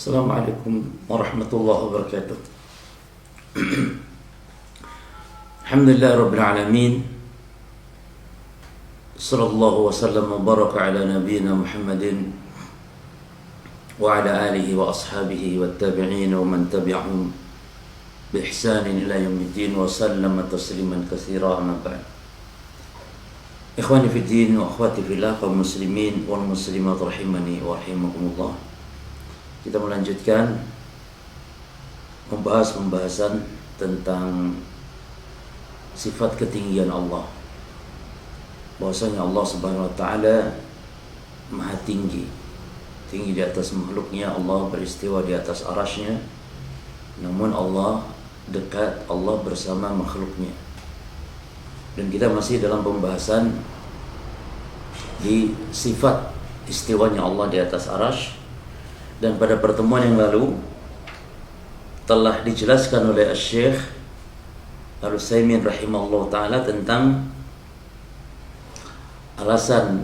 Assalamualaikum warahmatullahi wabarakatuh. Alhamdulillah rabbil alamin. Sallallahu wasallam wa baraka ala nabiyyina Muhammadin wa ala alihi wa ashabihi wa tabi'in wa man tabi'ahum bi ihsanin ila yaumiddin wa sallama tasliman katsira amma ba'd. Ikhwani fid din wa akhwati fillah kaum muslimin wal muslimat rahimani wa rahimakumullah. Kita melanjutkan membahas pembahasan tentang sifat ketinggian Allah. Bahwasanya Allah Subhanahu wa taala Maha tinggi. Tinggi di atas makhluknya, Allah beristiwa di atas arasy-Nya. Namun Allah dekat, Allah bersama makhluknya. Dan kita masih dalam pembahasan di sifat istiwanya Allah di atas arasy. Dan pada pertemuan yang lalu telah dijelaskan oleh Syekh Al-Utsaimin rahimahullah ta'ala tentang alasan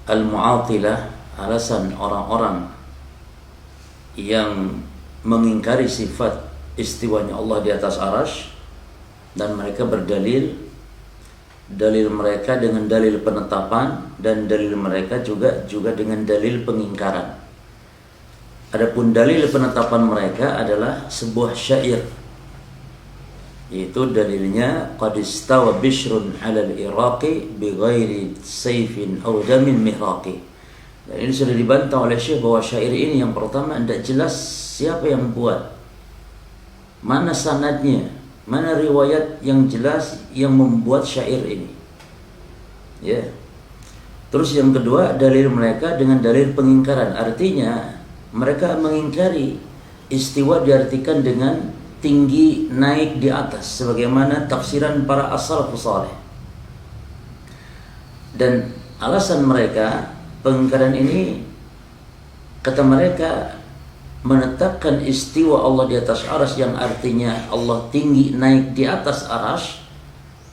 al-mu'attilah, alasan orang-orang yang mengingkari sifat istiwanya Allah di atas arasy, dan mereka berdalil, dalil mereka dengan dalil penetapan dan dalil mereka juga dengan dalil pengingkaran. Adapun dalil penetapan mereka adalah sebuah syair, yaitu dalilnya qad istawa bishrun 'ala al-iraqi bighairi sayfin aw damin mihraqi. Dan ini sudah dibantah oleh Syekh bahwa syair ini yang pertama tidak jelas siapa yang buat, mana sanadnya, mana riwayat yang jelas yang membuat syair ini. Ya. Terus yang kedua, dalil mereka dengan dalil pengingkaran, artinya mereka mengingkari istiwa diartikan dengan tinggi, naik di atas, sebagaimana tafsiran para as-salafus saleh. Dan alasan mereka pengingkaran ini, kata mereka, menetapkan istiwa Allah di atas arasy yang artinya Allah tinggi, naik di atas arasy.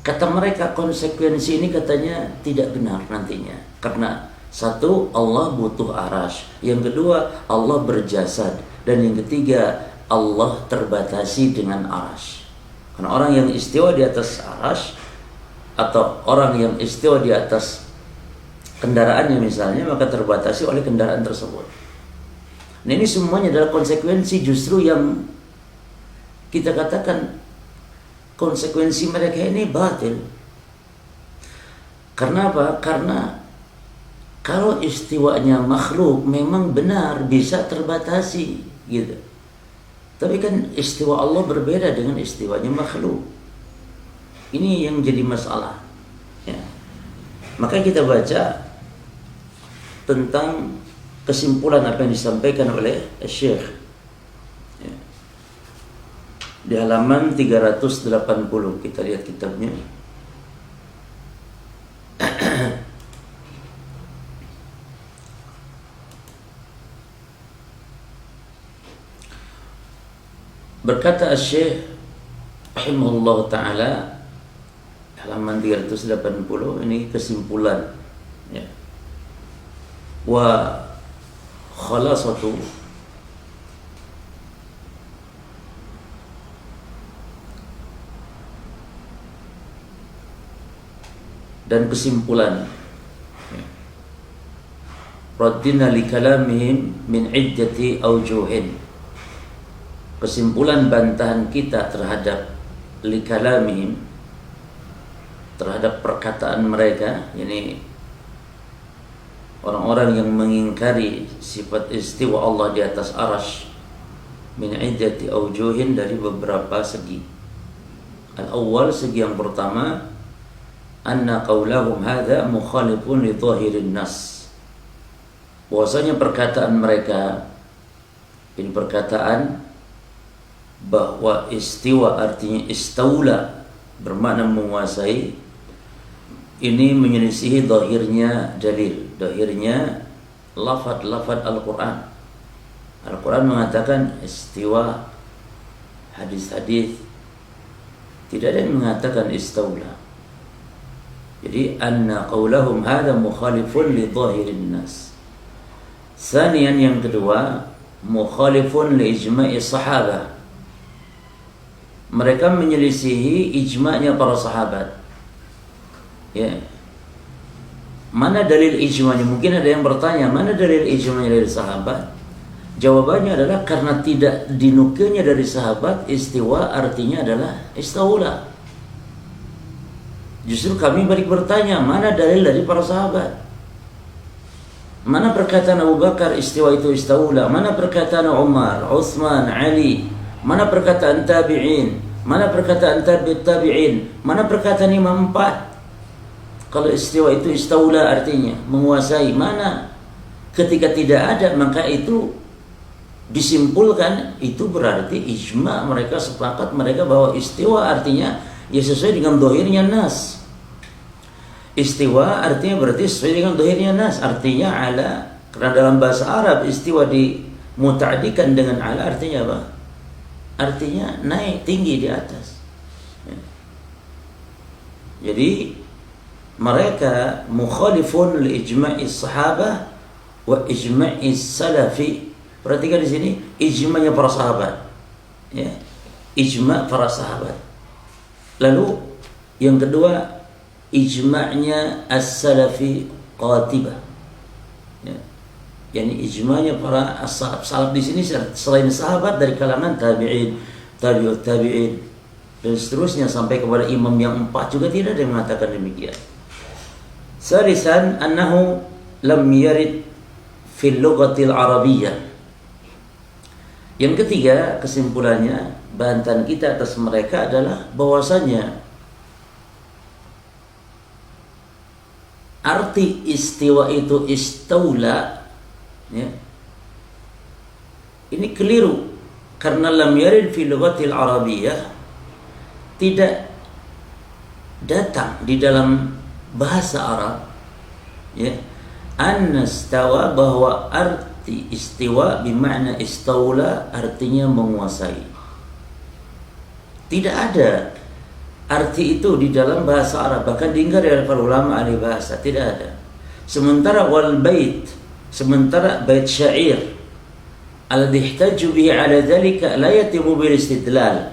Kata mereka konsekuensi ini katanya tidak benar nantinya, karena satu, Allah butuh arasy. Yang kedua, Allah berjasad. Dan yang ketiga, Allah terbatasi dengan arasy. Karena orang yang istiwa di atas arasy, atau orang yang istiwa di atas kendaraannya misalnya, maka terbatasi oleh kendaraan tersebut. Nah, ini semuanya adalah konsekuensi justru yang kita katakan konsekuensi mereka ini batil. Karena apa? Karena kalau istiwanya makhluk memang benar bisa terbatasi gitu. Tapi kan istiwa Allah berbeda dengan istiwanya makhluk. Ini yang jadi masalah. Ya. Maka kita baca tentang kesimpulan apa yang disampaikan oleh Syekh. Ya. Di halaman 380 kita lihat kitabnya. Berkata Syekh rahimahullah ta'ala halaman 380, ini kesimpulan ya. Wa khalasatu dan kesimpulan ya. Raddina li kalamihim min iddati awjuhin. Kesimpulan bantahan kita terhadap likalamihim, terhadap perkataan mereka, yakni orang-orang yang mengingkari sifat istiwa Allah di atas arasy, min iddati awjuhin, dari beberapa segi. Al-awwal, segi yang pertama, anna qaulahum hadza mukhalifun li dhahirin nas. Bahwasanya perkataan mereka, ini perkataan bahwa istiwa artinya istaula, bermakna menguasai, ini menyelisihi zahirnya dalil, zahirnya lafaz-lafaz Al-Quran. Al-Quran mengatakan istiwa, hadis-hadis tidak ada yang mengatakan istaula. Jadi anna qaulahum hadza mukhalifun li zahirin nas. Sanian, yang kedua, mukhalifun li ijma'i sahabah. Mereka menyelisihi ijma'nya para sahabat. Ya. Mana dalil ijma'nya? Mungkin ada yang bertanya, mana dalil ijma'nya dari sahabat? Jawabannya adalah karena tidak dinukilnya dari sahabat, istiwa artinya adalah istaula. Justru kami balik bertanya, mana dalil dari para sahabat? Mana perkataan Abu Bakar istiwa itu istaula? Mana perkataan Umar, Utsman, Ali? Mana perkataan tabi'in? Mana perkataan tabi'in? Mana perkataan Imam 4? Kalau istiwa itu istaula artinya menguasai. Mana? Ketika tidak ada, maka itu disimpulkan itu berarti ijma, mereka sepakat mereka bahwa istiwa artinya ya sesuai dengan dohirnya nas. Istiwa artinya berarti sesuai dengan dohirnya nas, artinya ala. Karena dalam bahasa Arab istiwa dimuta'adikan dengan ala artinya apa? Artinya naik tinggi di atas. Ya. Jadi mereka mukhalifun li ijma'i sahabah wa ijma'i salafi. Perhatikan di sini ijma'nya para sahabat. Ya. Ijma' para sahabat. Lalu yang kedua ijma'nya as-salafi qatibah. Ya. Yani ijma'nya para as-salaf. Salaf di sini selain sahabat dari kalangan tabi'in, tabi'ut tabi'in dan seterusnya sampai kepada imam yang 4 juga tidak ada yang mengatakan demikian. Salisan annahu lam yarid fil lughatil arabiyyah. Yang ketiga, kesimpulannya bantahan kita atas mereka adalah bahwasanya arti istiwa itu istaula, ya, ini keliru karena lam yarid fil lughatil arabiyyah, tidak datang di dalam bahasa Arab, ya, an-istawa, bahwa arti istiwa bermakna istaula artinya menguasai. Tidak ada arti itu di dalam bahasa Arab, bahkan diingkari oleh para ulama ahli bahasa, tidak ada. Sementara wal bait, sementara bait syair alladhi ihtaju bihi ala dhalika la yatimu bil istidlal.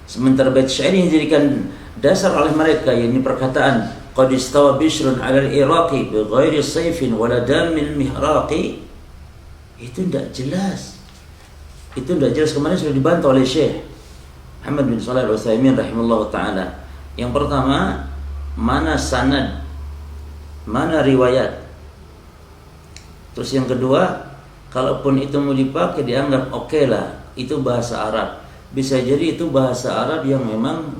Sementara bait syair yang dijadikan dasar oleh mereka, yakni perkataan qad istawa bishrun 'ala al-iraqi bighairi sayfin wala damin mihraqi, itu tidak jelas. Itu tidak jelas. Kemarin sudah dibantah oleh Syekh Muhammad bin Shalih Al-Utsaimin rahimahullah taala. Yang pertama, mana sanad, mana riwayat. Terus yang kedua, kalaupun itu mau dipakai dianggap oke lah, itu bahasa Arab. Bisa jadi itu bahasa Arab yang memang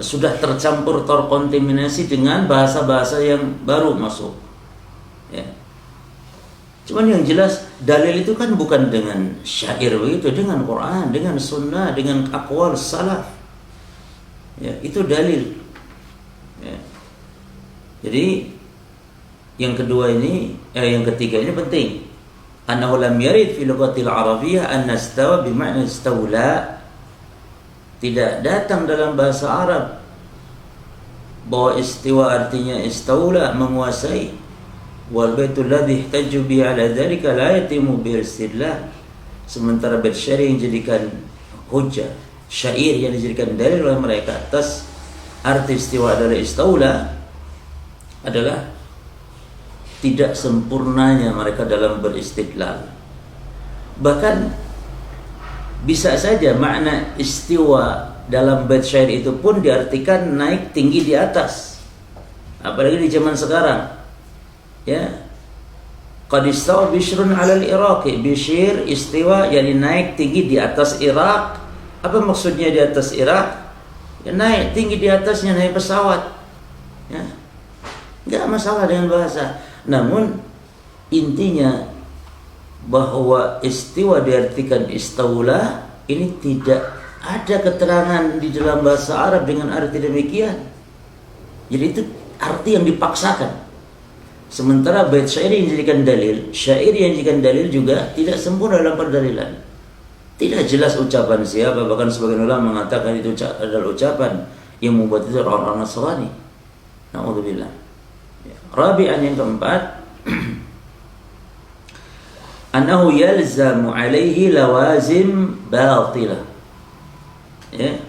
sudah tercampur, terkontaminasi dengan bahasa-bahasa yang baru masuk. Ya. Cuman yang jelas dalil itu kan bukan dengan syair begitu, dengan Quran, dengan sunnah, dengan aqwal salaf. Ya, itu dalil. Ya. Jadi yang kedua ini, yang ketiga ini penting. Annahu lam yarid fi lughatil arabiyyah an nastawa bi ma'na istawla. Tidak datang dalam bahasa Arab bahwa istiwa artinya istaula, menguasai. Wal baitul ladzi ihtaju bi ala dzalika la yatimu bil istidlal. Sementara bait syair yang dijadikan hujjah, syair yang dijadikan dalil oleh mereka atas arti istiwa adalah istaula, adalah tidak sempurnanya mereka dalam beristidlal. Bahkan bisa saja makna istiwa dalam bait syair itu pun diartikan naik tinggi di atas. Apalagi di zaman sekarang. Ya. Qad istawa bishrun 'ala al-iraqi. Bishr istiwa, yakni naik tinggi di atas Irak. Apa maksudnya di atas Irak? Ya, naik tinggi di atasnya, naik pesawat. Ya. Enggak masalah dengan bahasa. Namun intinya bahwa istiwa diartikan istaula, ini tidak ada keterangan di dalam bahasa Arab dengan arti demikian. Jadi itu arti yang dipaksakan. Sementara bait syair yang dijadikan dalil, syair yang dijadikan dalil juga tidak sempurna dalam perdalilan. Tidak jelas ucapan siapa, bahkan sebagian ulama mengatakan itu adalah ucapan yang membuat itu orang-orang Nasrani. Na'udzubillah. Rabi'an, yang keempat, annahu yalzamu alaihi lawazim batilah. Ya.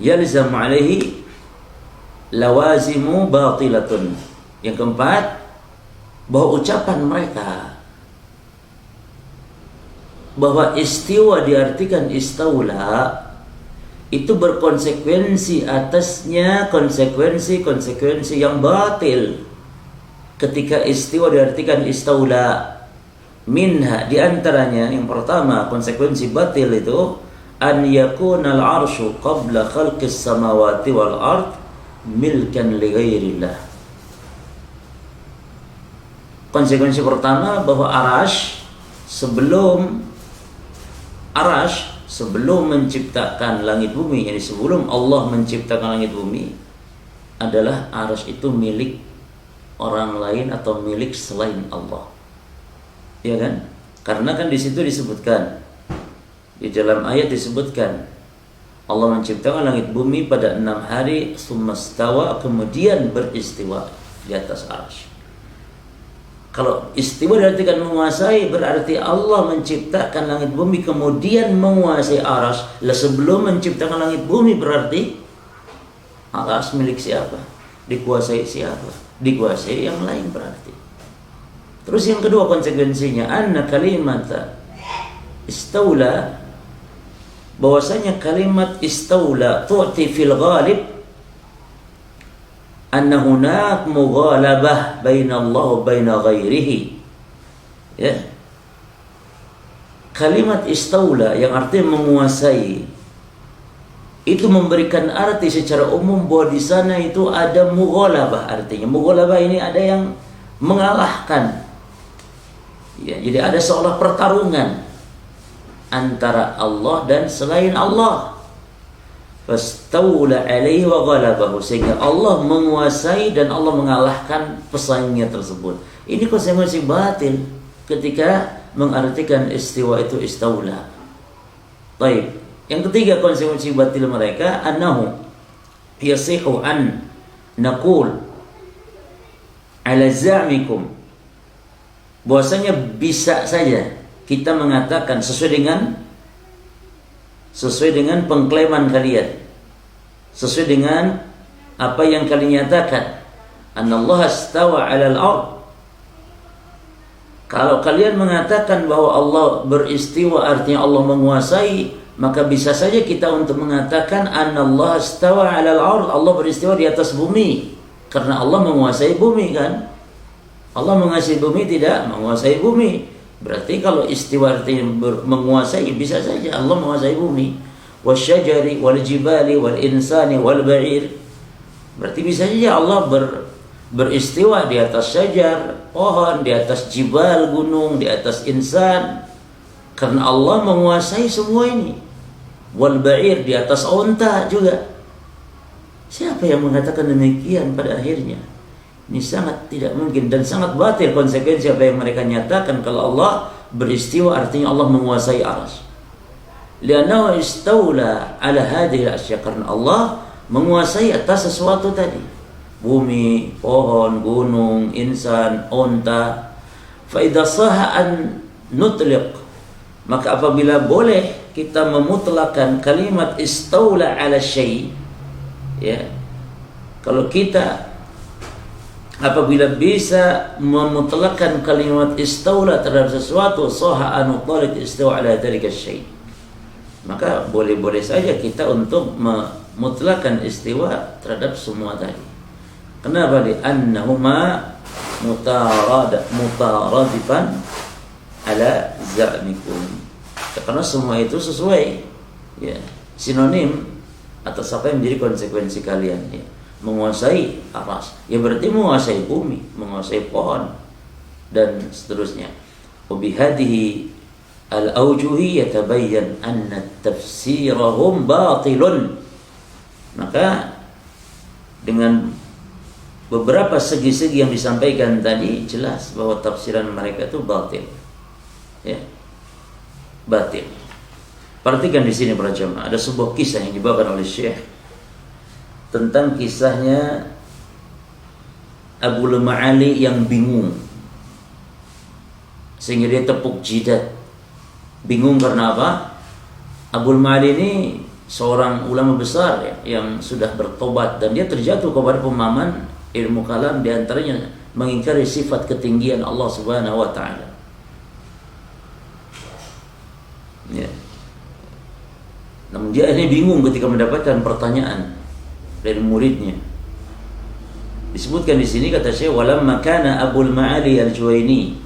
Yalzamu alaihi lawazimu batilatun. Yang keempat, bahwa ucapan mereka bahwa istiwa diartikan istaula itu berkonsekuensi atasnya konsekuensi yang batil. Ketika istiwa diartikan istaula, minha diantaranya yang pertama konsekuensi batil itu an yakuna al-arsyu qabla khalqis samawati wal ard milkan li ghairillah. Konsekuensi pertama bahwa sebelum menciptakan langit bumi, yani sebelum Allah menciptakan langit bumi, adalah arasy itu milik orang lain atau milik selain Allah. Ya kan? Karena kan di situ disebutkan, di dalam ayat disebutkan Allah menciptakan langit bumi pada 6 hari, summastawa, kemudian beristiwa di atas arasy. Kalau istiwa diartikan menguasai, berarti Allah menciptakan langit bumi kemudian menguasai arasy. Lah sebelum menciptakan langit bumi berarti arasy milik siapa? Dikuasai siapa? Dikuasai yang lain berarti. Terus yang kedua konsekuensinya anna kalimat istaula, bahwasanya kalimat istaula tu'ti fil ghalib anna hunak mughalabah baina Allah wa baina ghairihi. Ya. Kalimat istaula yang artinya menguasai itu memberikan arti secara umum bahwa di sana itu ada mughalabah. Artinya mughalabah ini ada yang mengalahkan. Ya, jadi ada seolah pertarungan antara Allah dan selain Allah. Fastawla alaihi wa ghalabahu, sehingga Allah menguasai dan Allah mengalahkan pesaingnya tersebut. Ini konsekuensi batil ketika mengartikan istiwa itu istaula. Baik. Yang ketiga konsekuensi batil mereka annahu yasihu an naqul ala za'mikum, bahwasanya bisa saja kita mengatakan sesuai dengan pengklaiman kalian, sesuai dengan apa yang kalian nyatakan, anallaha istawa 'alal ard. Kalau kalian mengatakan bahwa Allah beristiwa artinya Allah menguasai, maka bisa saja kita untuk mengatakan anallaha istawa 'alal ard, Allah beristiwa di atas bumi, karena Allah menguasai bumi kan. Allah menguasai bumi tidak menguasai bumi. Berarti kalau istiwa artinya menguasai, bisa saja Allah menguasai bumi. Wasyajari wal jibali wal insani wal ba'ir. Berarti bisa saja Allah beristiwa di atas syajar, pohon, di atas jibal, gunung, di atas insan. Karena Allah menguasai semua ini. Wal ba'ir, di atas onta juga. Siapa yang mengatakan demikian pada akhirnya? Ini sangat tidak mungkin dan sangat batil konsekuensi apa yang mereka nyatakan kalau Allah beristiwa artinya Allah menguasai arasy. Li'annahu istaula ala hadhihi al-asya, karena Allah menguasai atas sesuatu tadi. Bumi, pohon, gunung, insan, onta. Fa idza saha an nutliq, maka apabila boleh kita memutlakan kalimat istaula ala syai', ya. Kalau kita apabila bisa memutlakkan kalimat istaula terhadap sesuatu, saha an nutlaq istawa ala dzalika syai', maka boleh-boleh saja kita untuk memutlakkan istiwa terhadap semua tadi. Kenapa? Di annahuma mutaradifan ala za'mikum, karena semua itu sesuai, ya, sinonim atas apa yang menjadi konsekuensi kalian, ya. Menguasai aras, ya berarti menguasai bumi, menguasai pohon dan seterusnya. Wabihadihi al-awjuhi yatabayyan anna tafsirahum batilun. Maka dengan beberapa segi-segi yang disampaikan tadi jelas bahwa tafsiran mereka itu batil. Ya. Batil. Perhatikan di sini para jemaah, ada sebuah kisah yang dibawakan oleh Syekh tentang kisahnya Abu Lema'ali yang bingung. sehingga dia tepuk jidat. Bingung karena apa? Abul Ma'ali ini seorang ulama besar ya, yang sudah bertobat, dan dia terjatuh kepada pemahaman ilmu kalam, di antaranya mengingkari sifat ketinggian Allah Subhanahu wa taala. Ya. Namun dia ini bingung ketika mendapatkan pertanyaan dari muridnya. Disebutkan di sini, kata Syekh, walamma kana Abul Ma'ali Al-Juwaini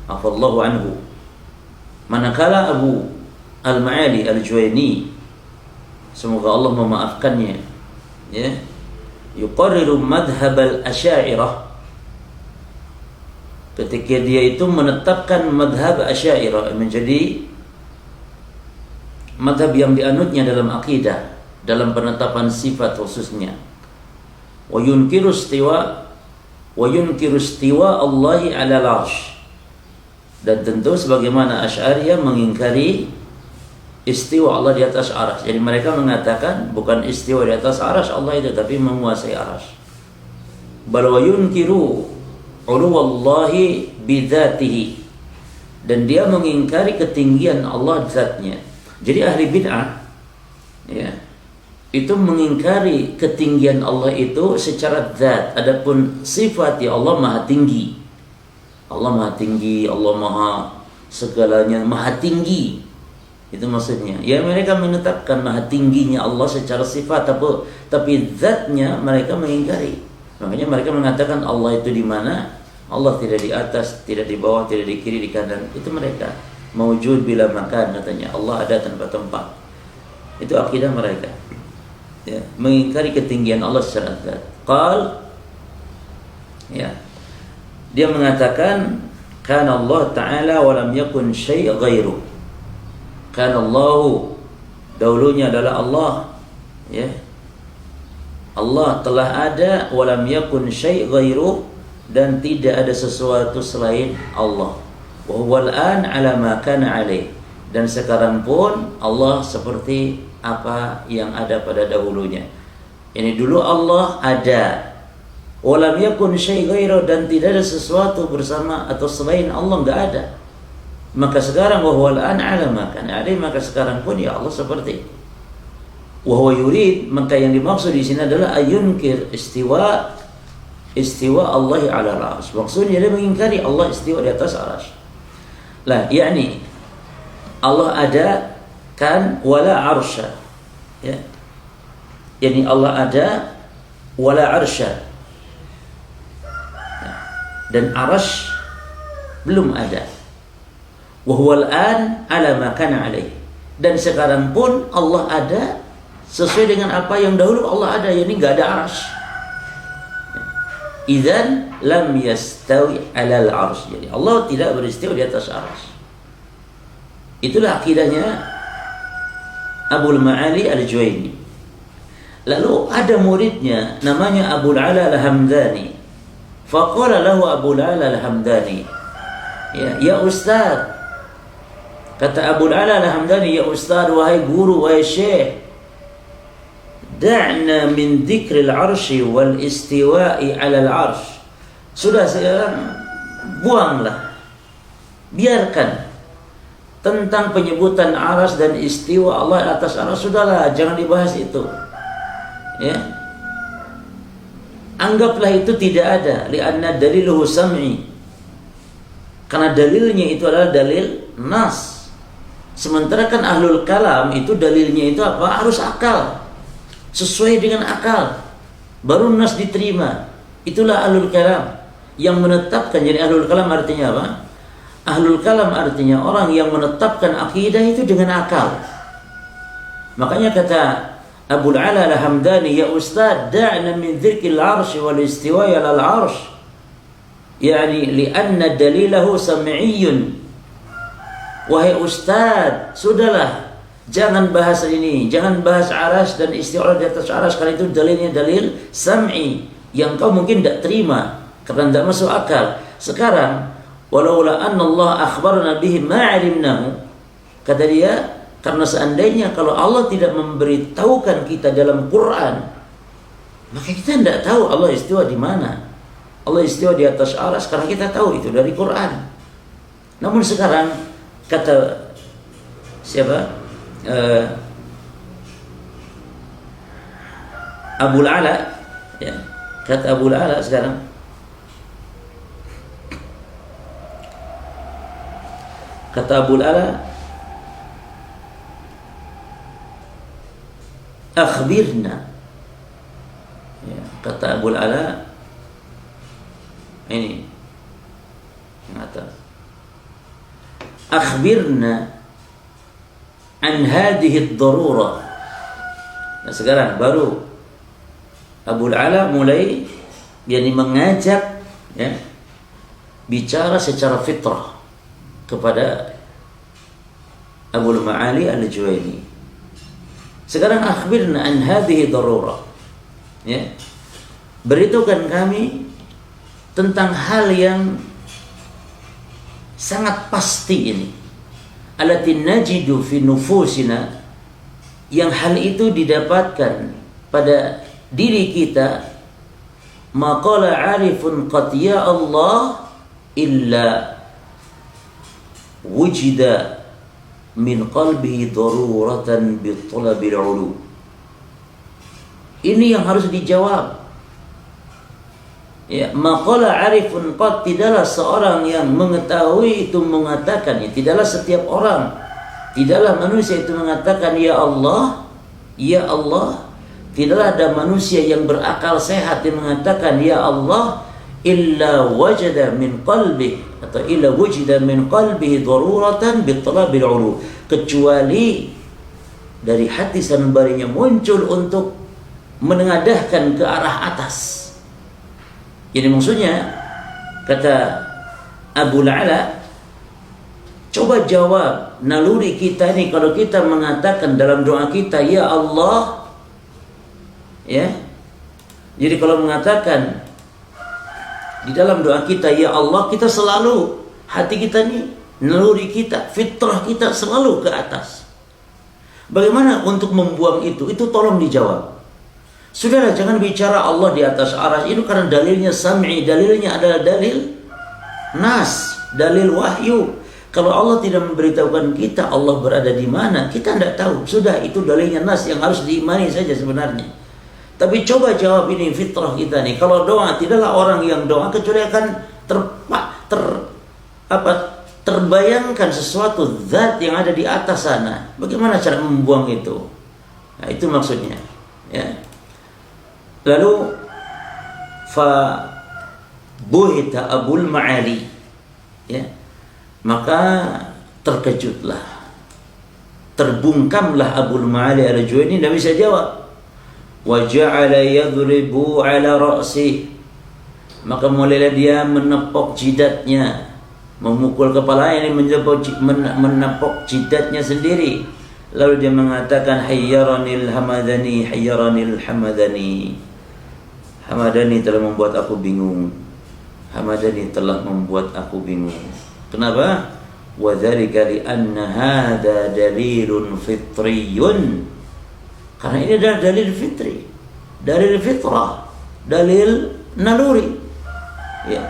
afallahu anhu, manakala Abu Al-Ma'ali Al-Juwaini, semoga Allah memaafkannya, ya, yuqarriru madhhab al-Asy'ariyah, ketika dia itu menetapkan madhab Asy'ariyah menjadi madhab yang dianutnya dalam akidah, dalam penetapan sifat khususnya. Wa yunkiru istiwa Allahi 'ala al-'arsy, dan tentu sebagaimana Asy'ariyah mengingkari istiwa Allah di atas arsy. Jadi mereka mengatakan bukan istiwa di atas arsy Allah itu, tapi menguasai arsy. Bal wa yunkiru 'uluwallahi bidzatihi, dan dia mengingkari ketinggian Allah zatnya. Jadi ahli bid'ah ya, itu mengingkari ketinggian Allah itu secara zat. Adapun sifat, ya Allah maha tinggi. Allah maha tinggi, Allah maha segalanya, maha tinggi. Itu maksudnya. Ya, mereka menetapkan maha tingginya Allah secara sifat, tapi zatnya mereka mengingkari. Makanya mereka mengatakan Allah itu di mana? Allah tidak di atas, tidak di bawah, tidak di kiri, di kanan. Itu mereka. Mawjud bila makan, katanya. Allah ada tanpa tempat. Itu akidah mereka. Ya, mengingkari ketinggian Allah secara zat. Ya. Dia mengatakan kana Allah Ta'ala wa lam yakun syai' ghairu. Kana Allah, dahulunya adalah Allah, ya. Allah telah ada, wa lam yakun syai' ghairu, dan tidak ada sesuatu selain Allah. Wa huwal an 'ala ma kana 'alaih, dan sekarang pun Allah seperti apa yang ada pada dahulunya. Ini dulu Allah ada, walam yakun syai' ghairu, dan tidak ada sesuatu bersama atau selain Allah, enggak ada. Maka sekarang wa huwal an 'ala ma kana 'alaih, maka sekarang pun ya Allah seperti. Wa huwa yurid, maka yang dimaksud di sini adalah ayunkir istiwa Allah 'ala al-'arsy. Maksudnya dia mengingkari Allah istiwa di atas arsy. Lah, yakni Allah ada kan wala arsya, ya. Yani Allah ada wala arsya, ya. Dan arsy belum ada. Wa huwal an 'ala ma kana 'alaih, dan sekarang pun Allah ada sesuai dengan apa yang dahulu Allah ada, yakni enggak ada arsy. Idzan lam yastawi 'alal arsy, jadi Allah tidak beristiwa di atas arsy. Itulah akidahnya Abul Ma'ali Al-Juwaini. Lalu ada muridnya namanya Abul Ala Al-Hamdani. Faqala lahu Abul Ala Al-Hamdani, ya Ustaz, kata Abul Ala Al-Hamdani, ya Ustaz, wahai guru, wahai syekh, da'na min dzikril arsy wal istiwa'i 'ala al-'arsy. Sudah, sekarang buanglah, biarkan tentang penyebutan aras dan istiwa Allah atas aras, sudahlah, jangan dibahas itu, ya. Anggaplah itu tidak ada, li'anna daliluhu sam'i, karena dalilnya itu adalah dalil nas. Sementara kan ahlul kalam itu dalilnya itu apa? Harus akal, sesuai dengan akal, baru nas diterima. Itulah ahlul kalam yang menetapkan. Jadi ahlul kalam artinya apa? Ahlul kalam artinya orang yang menetapkan akidah itu dengan akal. Makanya kata Abul Ala Al-Hamdani, ya Ustaz, da'na min dzikril arsy wal istiwa'i 'alal arsy, yani li'anna dalilahu sam'iyyun. Wahai Ustaz, sudahlah, jangan bahas ini, jangan bahas aras dan istiwa di atas aras, karena itu dalilnya dalil sam'i yang kau mungkin tidak terima karena tidak masuk akal. Sekarang walaula anna Allah akhbarana bihi ma 'alimnahu, kata dia, karena seandainya kalau Allah tidak memberitahukan kita dalam Quran, maka kita tidak tahu Allah istiwa di mana. Allah istiwa di atas aras karena kita tahu itu dari Quran. Namun sekarang kata siapa? Abul Ala, ya, kata Abul Ala sekarang, kata Abul Ala, akhbirna, ya, kata Abul Ala ini yang atas, akhbirna an hadhihi ad-darurah. Nah sekarang baru Abul Ala mulai yakni mengajak, ya, bicara secara fitrah kepada Abul Ma'ali Al-Juwaini. Sekarang akhbirna an hadhihi darurah, ya, beritahukan kami tentang hal yang sangat pasti ini, allati najidu fi nufusina, yang hal itu didapatkan pada diri kita, maqala arifun qad ya Allah illa wujida min qalbihi daruratan bi talabil ulu. Ini yang harus dijawab. Ya, maqala arifun qad, tidaklah seorang yang mengetahui itu mengatakan, ya, tidaklah setiap orang, tidaklah manusia itu mengatakan ya Allah, ya Allah. Tidaklah ada manusia yang berakal sehat yang mengatakan ya Allah illa wajada min qalbi, atau illa wujida min qalbihi daruratan bi talabil ulu, kecuali dari hati sanubarinya muncul untuk menengadahkan ke arah atas. Jadi maksudnya, kata Abu La'la, coba jawab naluri kita ini kalau kita mengatakan dalam doa kita ya Allah, ya. Jadi kalau mengatakan di dalam doa kita ya Allah, kita selalu hati kita ini, naluri kita, fitrah kita selalu ke atas. Bagaimana untuk membuang itu? Itu tolong dijawab. Sudahlah, jangan bicara Allah di atas arsy, itu karena dalilnya sam'i, dalilnya adalah dalil nas, dalil wahyu. Kalau Allah tidak memberitahukan kita Allah berada di mana, kita tidak tahu. Sudah, itu dalilnya nas yang harus diimani saja sebenarnya. Tapi coba jawab ini fitrah kita nih. Kalau doa, tidaklah orang yang doa kecuali akan terbayangkan sesuatu zat yang ada di atas sana. Bagaimana cara membuang itu? Nah, itu maksudnya, ya. Lalu fa buhita Abul Ma'ali, ya, maka terkejutlah, terbungkamlah Abul Ma'ali Al-Juwaini, tidak bisa jawab. Wa ja'ala yadribu ala ra'si, maka mulailah dia menepok jidatnya, memukul kepalanya, ini menepok jidatnya sendiri. Lalu dia mengatakan hayyaranil hamadani, hayyaranil hamadani. Hamadani telah membuat aku bingung. Hamadani telah membuat aku bingung. Kenapa? Wa dzalika li anna hadza dalilun fitriyun. Karena ini adalah dalil fitri, dalil fitrah, dalil naluri. Ya.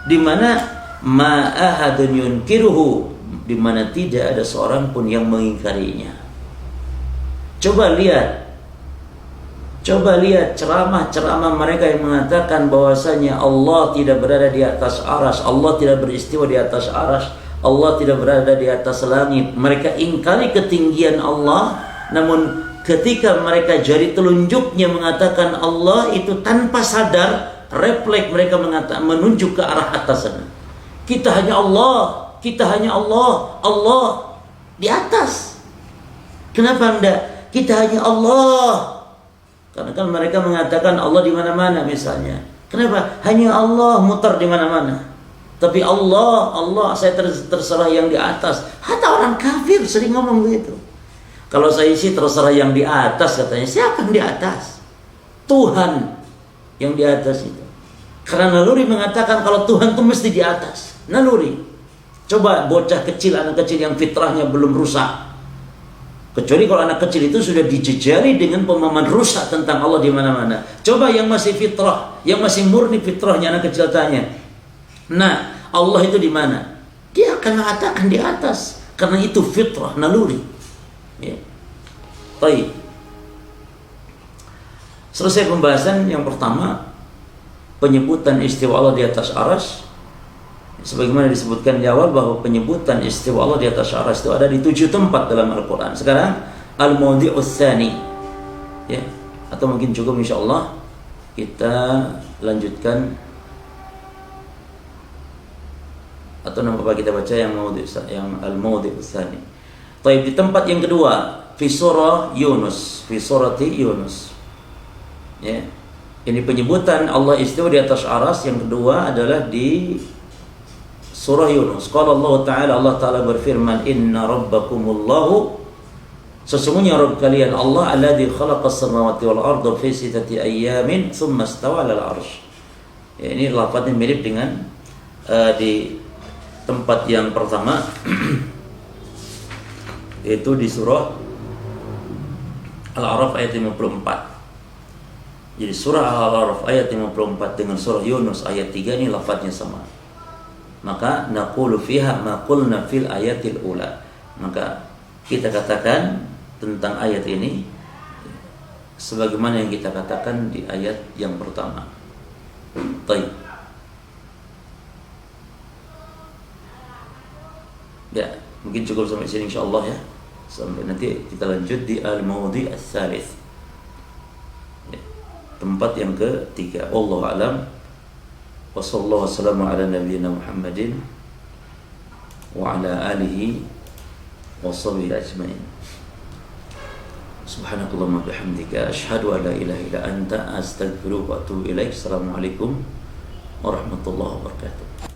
Di mana ma ahadun yunkiruhu, di mana tidak ada seorang pun yang mengingkarinya. Coba lihat ceramah-ceramah mereka yang mengatakan bahwasanya Allah tidak berada di atas arsy, Allah tidak beristiwa di atas arsy, Allah tidak berada di atas langit. Mereka ingkari ketinggian Allah, namun ketika mereka jari telunjuknya mengatakan Allah, itu tanpa sadar, refleks mereka mengatakan, menunjuk ke arah atas sana. Kita hanya Allah, kita hanya Allah, Allah di atas. Kenapa enggak? Kita hanya Allah. Karena kan mereka mengatakan Allah di mana-mana misalnya. Kenapa? Hanya Allah, muter di mana-mana. Tapi Allah, saya terserah yang di atas. Hatta orang kafir sering ngomong begitu. Kalau saya isi terserah yang di atas, katanya. Siapa yang di atas? Tuhan yang di atas itu. Karena naluri mengatakan kalau Tuhan itu mesti di atas. Naluri. Coba bocah kecil, anak kecil yang fitrahnya belum rusak. Kecuali kalau anak kecil itu sudah dijejali dengan pemahaman rusak tentang Allah di mana-mana. Coba yang masih fitrah, yang masih murni fitrahnya, anak kecil tanya, nah, Allah itu di mana? dia akan mengatakan di atas, karena itu fitrah, naluri. Ya. Baik. Selesai pembahasan yang pertama, penyebutan istiwa Allah di atas arsy. Sebagaimana disebutkan di awal bahwa penyebutan istiwa Allah di atas arsy itu ada di 7 tempat dalam Al-Quran. Sekarang al-mawdi'us tsani, ya, atau mungkin cukup insyaallah kita lanjutkan, atau nama apa kita baca yang al-mawdi'us tsani. Baik, di tempat yang kedua fi surah Yunus, fi surati Yunus. Ya. Ini penyebutan Allah istiwa di atas arsy yang kedua adalah di surah Yunus. Qala Allah Ta'ala, Allah Ta'ala berfirman, inna rabbakumullahu, sesungguhnya Rabb kalian Allah, alladzi khalaqas samawati wal arda fi sittati ayyamin tsumma istawa 'alal arsy. Ya, ini lafaznya mirip dengan di tempat yang pertama yaitu di surah Al-A'raf ayat 54. Jadi surah Al-A'raf ayat 54 dengan surah Yunus ayat 3 ini lafaznya sama. Maka naqulu fiha ma qulna fil ayatil ula. Maka kita katakan tentang ayat ini sebagaimana yang kita katakan di ayat yang pertama. Baik. Ya, mungkin cukup sampai sini insyaallah ya. Sampai nanti kita lanjut di al-mawdi' ats-tsalits. Ya, tempat yang ketiga. Wallahu a'lam. Wassallallahu wassalamu ala nabiyyina Muhammadin wa ala alihi washabihi ajmain. Subhanakallahumma bihamdika asyhadu an la ilaha illa anta astaghfiruka wa atubu ilaik. Assalamualaikum warahmatullahi wabarakatuh.